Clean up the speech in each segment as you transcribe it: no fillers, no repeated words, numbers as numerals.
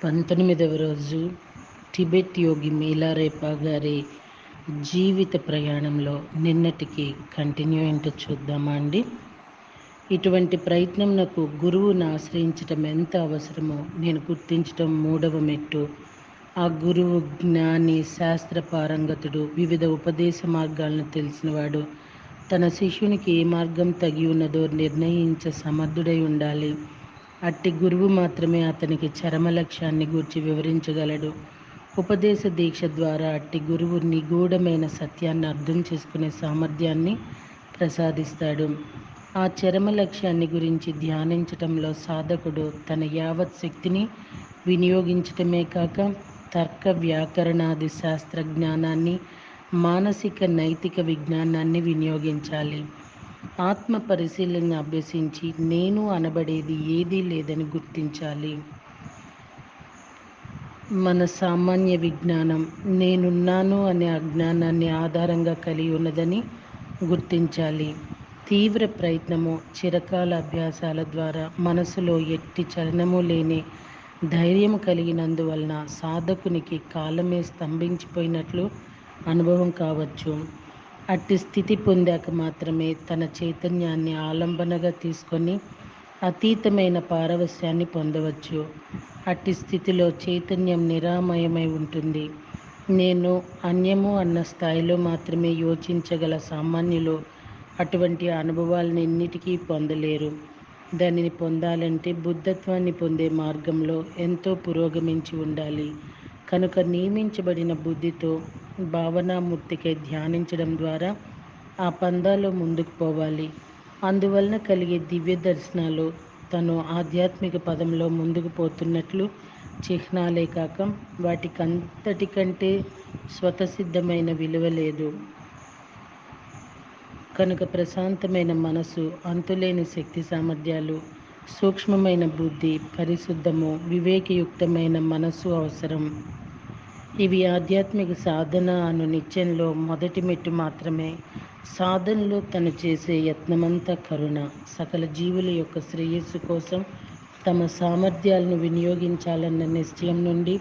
19వ రోజు టిబెట్ యోగి మీలారేపా గారి జీవిత ప్రయాణంలో నిన్నటికి కంటిన్యూ ఏంటో చూద్దామా అండి. ఇటువంటి ప్రయత్నం నాకు గురువును ఆశ్రయించటం ఎంత అవసరమో నేను గుర్తించటం మూడవ మెట్టు. ఆ గురువు జ్ఞాని, శాస్త్ర పారంగతుడు, వివిధ ఉపదేశ మార్గాలను తెలిసినవాడు, తన శిష్యునికి ఏ మార్గం తగి ఉన్నదో నిర్ణయించే సమర్థుడై ఉండాలి. అట్టి గురువు మాత్రమే అతనికి చరమ లక్ష్యాన్ని గూర్చి వివరించగలడు. ఉపదేశ దీక్ష ద్వారా అట్టి గురువు నిగూఢమైన సత్యాన్ని అర్థం చేసుకునే సామర్థ్యాన్ని ప్రసాదిస్తాడు. ఆ చరమ లక్ష్యాన్ని గురించి ధ్యానించటంలో సాధకుడు తన యావత్ శక్తిని వినియోగించటమే కాక తర్క వ్యాకరణాది శాస్త్ర జ్ఞానాన్ని, మానసిక నైతిక విజ్ఞానాన్ని వినియోగించాలి. ఆత్మ పరిశీలన అభ్యసించి నేను అనబడేది ఏదీ లేదని గుర్తించాలి. మన సామాన్య విజ్ఞానం నేనున్నాను అనే అజ్ఞానాన్ని ఆధారంగా కలిగి ఉన్నదని గుర్తించాలి. తీవ్ర ప్రయత్నము, చిరకాల అభ్యాసాల ద్వారా మనసులో ఎట్టి చలనము లేని ధైర్యం కలిగినందువలన సాధకునికి కాలమే స్తంభించిపోయినట్లు అనుభవం కావచ్చు. అట్టి స్థితి పొందాక మాత్రమే తన చైతన్యాన్ని ఆలంబనగా తీసుకొని అతీతమైన పారవస్యాన్ని పొందవచ్చు. అట్టి స్థితిలో చైతన్యం నిరామయమై ఉంటుంది. నేను అన్యము అన్న స్థాయిలో మాత్రమే యోచించగల సామాన్యులు అటువంటి అనుభవాలన్నిటికీ పొందలేరు. దానిని పొందాలంటే బుద్ధత్వాన్ని పొందే మార్గంలో ఎంతో పురోగమించి ఉండాలి. కనుక నియమించబడిన బుద్ధితో భావనామూర్తికై ధ్యానించడం ద్వారా ఆ పందాలో ముందుకు పోవాలి. అందువలన కలిగే దివ్య దర్శనాలు తను ఆధ్యాత్మిక పదంలో ముందుకు పోతున్నట్లు చిహ్నాలే కాక వాటికంతటికంటే స్వతసిద్ధమైన విలువ లేదు. కనుక ప్రశాంతమైన మనసు, అంతులేని శక్తి సామర్థ్యాలు, సూక్ష్మమైన బుద్ధి, పరిశుద్ధము, వివేకయుక్తమైన మనసు అవసరం. ఇవి ఆధ్యాత్మిక సాధన అను నిత్యంలో మొదటి మెట్టు మాత్రమే. సాధనలో తను చేసే యత్నమంతా కరుణ, సకల జీవుల యొక్క శ్రేయస్సు కోసం తమ సామర్థ్యాలను వినియోగించాలన్న నిశ్చయం నుండి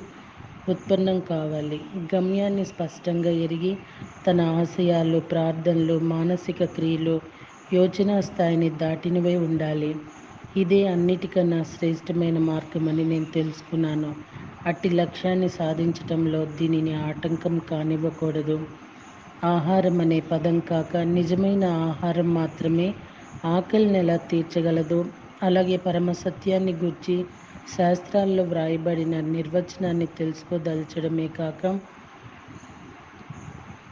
ఉత్పన్నం కావాలి. గమ్యాన్ని స్పష్టంగా ఎరిగి తన ఆశయాలు, ప్రార్థనలు, మానసిక క్రియలు యోచనా స్థాయిని దాటినవై ఉండాలి. ఇదే అన్నిటికన్నా శ్రేష్టమైన మార్గమని నేను తెలుసుకున్నాను. అట్టి లక్ష్యాన్ని సాధించటంలో దీనిని ఆటంకం కానివ్వకూడదు. ఆహారం అనే పదం కాక నిజమైన ఆహారం మాత్రమే ఆకలిని ఎలా తీర్చగలదో, అలాగే పరమసత్యాన్ని గూర్చి శాస్త్రాల్లో వ్రాయబడిన నిర్వచనాన్ని తెలుసుకోదలచడమే కాక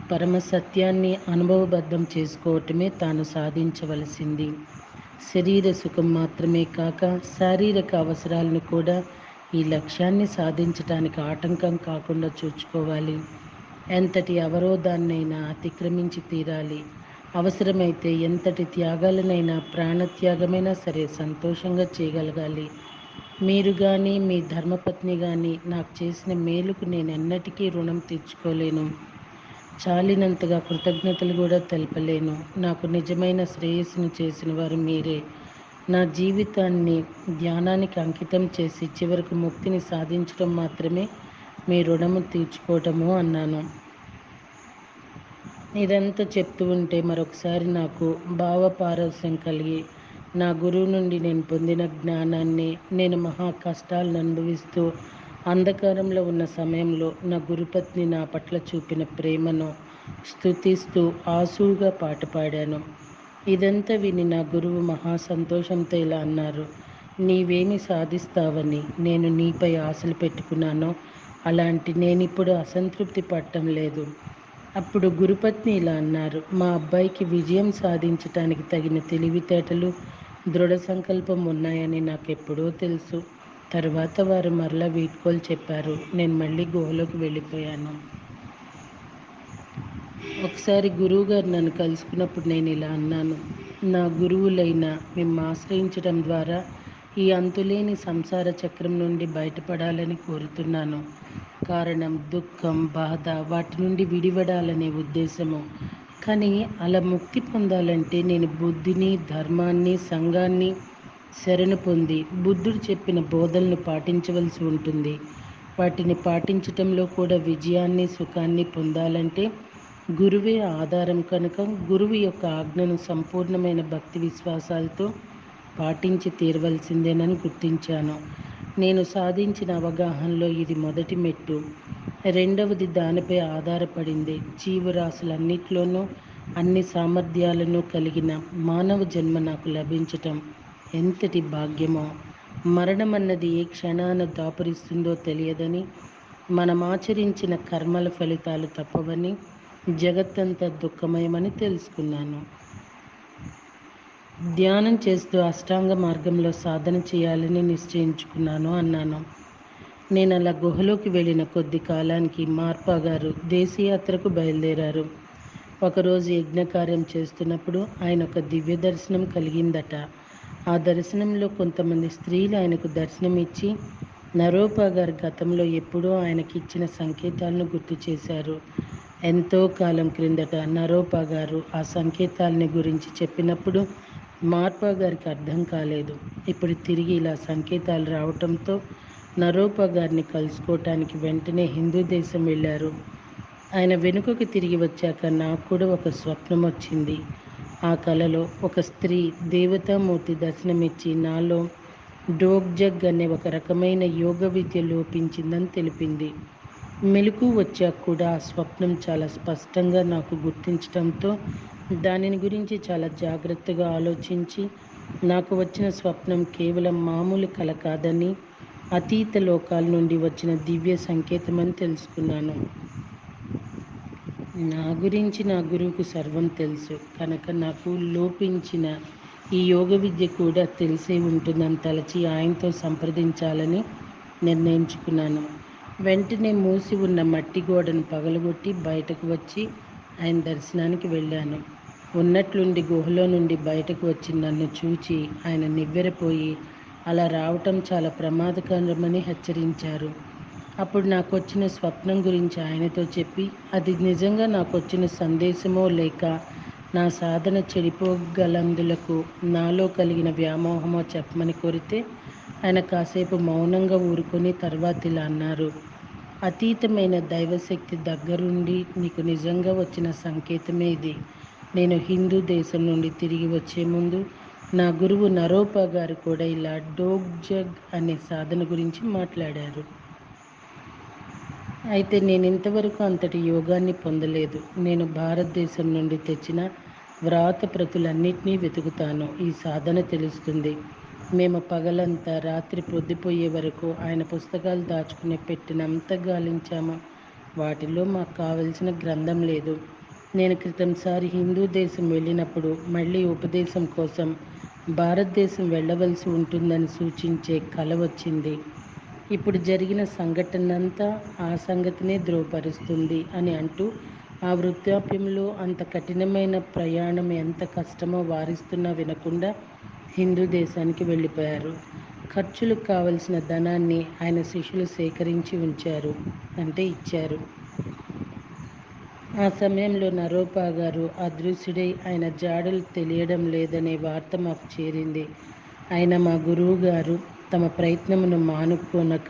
పరమసత్యాన్ని అనుభవబద్ధం చేసుకోవటమే తాను సాధించవలసింది. శరీర సుఖం మాత్రమే కాక శారీరక అవసరాలను కూడా ఈ లక్ష్యాన్ని సాధించటానికి ఆటంకం కాకుండా చూసుకోవాలి. ఎంతటి అవరోధాన్నైనా అతిక్రమించి తీరాలి. అవసరమైతే ఎంతటి త్యాగాలనైనా, ప్రాణత్యాగమైనా సరే సంతోషంగా చేయగలగాలి. మీరు కానీ మీ ధర్మపత్ని కానీ నాకు చేసిన మేలుకు నేను ఎన్నటికీ రుణం తీర్చుకోలేను. చాలినంతగా కృతజ్ఞతలు కూడా తెలపలేను. నాకు నిజమైన శ్రేయస్సును చేసిన వారు మీరే. నా జీవితాన్ని ధ్యానానికి అంకితం చేసి చివరకు ముక్తిని సాధించడం మాత్రమే మీ రుణము తీర్చుకోవటము అన్నాను. ఇదంతా చెప్తూ ఉంటే మరొకసారి నాకు భావపారవస్యం కలిగి నా గురువు నుండి నేను పొందిన జ్ఞానాన్ని, నేను మహా కష్టాలను అనుభవిస్తూ అంధకారంలో ఉన్న సమయంలో నా గురుపత్ని నా పట్ల చూపిన ప్రేమను స్తుతిస్తూ ఆసువుగా పాట పాడాను. ఇదంతా విని నా గురువు మహా సంతోషంతో ఇలా అన్నారు: నీవేమి సాధిస్తావని నేను నీపై ఆశలు పెట్టుకున్నానో అలాంటి నేనిప్పుడు అసంతృప్తి పడటం లేదు. అప్పుడు గురుపత్ని ఇలా అన్నారు: మా అబ్బాయికి విజయం సాధించటానికి తగిన తెలివితేటలు, దృఢ సంకల్పం ఉన్నాయని నాకెప్పుడో తెలుసు. తరువాత వారు మరలా వీడ్కోలు చెప్పారు. నేను మళ్ళీ గుహలోకి వెళ్ళిపోయాను. ఒకసారి గురువుగారు నన్ను కలుసుకున్నప్పుడు నేను ఇలా అన్నాను: నా గురువులైన మిమ్మల్ని ఆశ్రయించడం ద్వారా ఈ అంతులేని సంసార చక్రం నుండి బయటపడాలని కోరుతున్నాను. కారణం దుఃఖం, బాధ, వాటి నుండి విడిపడాలనే ఉద్దేశము. కానీ అలా ముక్తి పొందాలంటే నేను బుద్ధిని, ధర్మాన్ని, సంఘాన్ని శరణు పొంది బుద్ధుడు చెప్పిన బోధనలు పాటించవలసి ఉంటుంది. వాటిని పాటించటంలో కూడా విజయాన్ని, సుఖాన్ని పొందాలంటే గురువే ఆధారం కనుక గురువు యొక్క ఆజ్ఞను సంపూర్ణమైన భక్తి విశ్వాసాలతో పాటించి తీరవలసిందేనని గుర్తించాను. నేను సాధించిన అవగాహనలో ఇది మొదటి మెట్టు. రెండవది దానిపై ఆధారపడింది. జీవరాశులన్నిట్లోనూ అన్ని సామర్థ్యాలను కలిగిన మానవ జన్మ నాకు లభించటం ఎంతటి భాగ్యమో. మరణం అన్నది ఏ క్షణాన దాపురిస్తుందో తెలియదని, మనం ఆచరించిన కర్మల ఫలితాలు తప్పవని, జగత్తంతా దుఃఖమయమని తెలుసుకున్నాను. ధ్యానం చేస్తూ అష్టాంగ మార్గంలో సాధన చేయాలని నిశ్చయించుకున్నాను అన్నాను. నేను అలా గుహలోకి వెళ్ళిన కొద్ది కాలానికి మార్పా గారు దేశయాత్రకు బయలుదేరారు. ఒకరోజు యజ్ఞకార్యం చేస్తున్నప్పుడు ఆయన ఒక దివ్య దర్శనం కలిగిందట. ఆ దర్శనంలో కొంతమంది స్త్రీలు ఆయనకు దర్శనమిచ్చి నరోపా గారు గతంలో ఎప్పుడో ఆయనకి ఇచ్చిన సంకేతాలను గుర్తు చేశారు. ఎంతో కాలం క్రిందట నరోపా గారు ఆ సంకేతాలని గురించి చెప్పినప్పుడు మార్పా గారికి అర్థం కాలేదు. ఇప్పుడు తిరిగి ఇలా సంకేతాలు రావటంతో నరోపా గారిని కలుసుకోవటానికి వెంటనే హిందూ దేశం వెళ్ళారు. ఆయన వెనుకకు తిరిగి వచ్చాక నాకు కూడా ఒక స్వప్నం వచ్చింది. ఆ కలలో ఒక స్త్రీ దేవతామూర్తి దర్శనమిచ్చి నాలో డోగ్జగ్ అనే ఒక రకమైన యోగ విద్య లోపించిందని తెలిపింది. మెలకు వచ్చాక కూడా ఆ స్వప్నం చాలా స్పష్టంగా నాకు గుర్తించడంతో దానిని గురించి చాలా జాగ్రత్తగా ఆలోచించి నాకు వచ్చిన స్వప్నం కేవలం మామూలు కల కాదని, అతీత లోకాల నుండి వచ్చిన దివ్య సంకేతమని తెలుసుకున్నాను. నా గురించి నా గురువుకు సర్వం తెలుసు కనుక నాకు లోపించిన ఈ యోగ విద్య కూడా తెలిసే ఉంటుందని తలచి ఆయనతో సంప్రదించాలని నిర్ణయించుకున్నాను. వెంటనే మూసి ఉన్న మట్టి గోడను పగలగొట్టి బయటకు వచ్చి ఆయన దర్శనానికి వెళ్ళాను. ఉన్నట్లుండి గుహలో నుండి బయటకు వచ్చి నన్ను చూచి ఆయన నివ్వెరపోయి అలా రావటం చాలా ప్రమాదకరమని హెచ్చరించారు. అప్పుడు నాకు వచ్చిన స్వప్నం గురించి ఆయనతో చెప్పి అది నిజంగా నాకు వచ్చిన సందేశమో లేక నా సాధన చెడిపోగలందులకు నాలో కలిగిన వ్యామోహమో చెప్పమని కోరితే ఆయన కాసేపు మౌనంగా ఊరుకొని తర్వాత ఇలా అన్నారు. అతీతమైన దైవశక్తి దగ్గరుండి నీకు నిజంగా వచ్చిన సంకేతమే ఇది. నేను హిందూ దేశం నుండి తిరిగి వచ్చే ముందు నా గురువు నరోపా గారు కూడా ఇలా డోగ్జగ్ అనే సాధన గురించి మాట్లాడారు. అయితే నేను ఇంతవరకు అంతటి యోగాన్ని పొందలేదు. నేను భారతదేశం నుండి తెచ్చిన వ్రాత ప్రతులన్నిటినీ వెతుకుతాను. ఈ సాధన తెలుస్తుంది. మేము పగలంతా రాత్రి పొద్దుపోయే వరకు ఆయన పుస్తకాలు దాచుకుని పెట్టినంత గాలించాము. వాటిలో మాకు కావలసిన గ్రంథం లేదు. నేను క్రితంసారి హిందూ దేశం వెళ్ళినప్పుడు మళ్ళీ ఉపదేశం కోసం భారతదేశం వెళ్ళవలసి ఉంటుందని సూచించే కల వచ్చింది. ఇప్పుడు జరిగిన సంఘటనంతా ఆ సంగతినే ధృవపరుస్తుంది అని అంటూ ఆ వృద్ధాప్యంలో అంత కఠినమైన ప్రయాణం ఎంత కష్టమో వారిస్తున్నా వినకుండా హిందూ దేశానికి వెళ్ళిపోయారు. ఖర్చులకు కావలసిన ధనాన్ని ఆయన శిష్యులు సేకరించి ఉంచారు, అంటే ఇచ్చారు. ఆ సమయంలో నరోపా గారు అదృశ్యుడై ఆయన జాడలు తెలియడం లేదనే వార్త మాకు చేరింది. అయినా మా గురువు గారు తమ ప్రయత్నమును మానుకొనక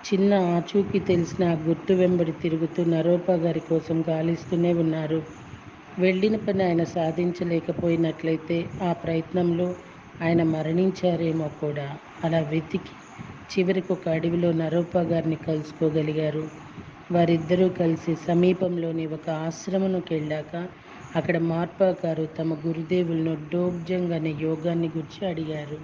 చిన్న ఆచూకీ తెలిసిన ఆ గుర్తు వెంబడి తిరుగుతూ నరోపా గారి కోసం గాలిస్తూనే ఉన్నారు. వెళ్ళిన పని ఆయన సాధించలేకపోయినట్లయితే ఆ ప్రయత్నంలో ఆయన మరణించారేమో కూడా. అలా వెతికి చివరికి ఒక అడవిలో నరోపా గారిని కలుసుకోగలిగారు. వారిద్దరూ కలిసి సమీపంలోని ఒక ఆశ్రమంకి వెళ్ళాక అక్కడ మార్పా గారు తమ గురుదేవులను డోగ్జంగ్ అనే యోగాన్ని గురించి అడిగారు.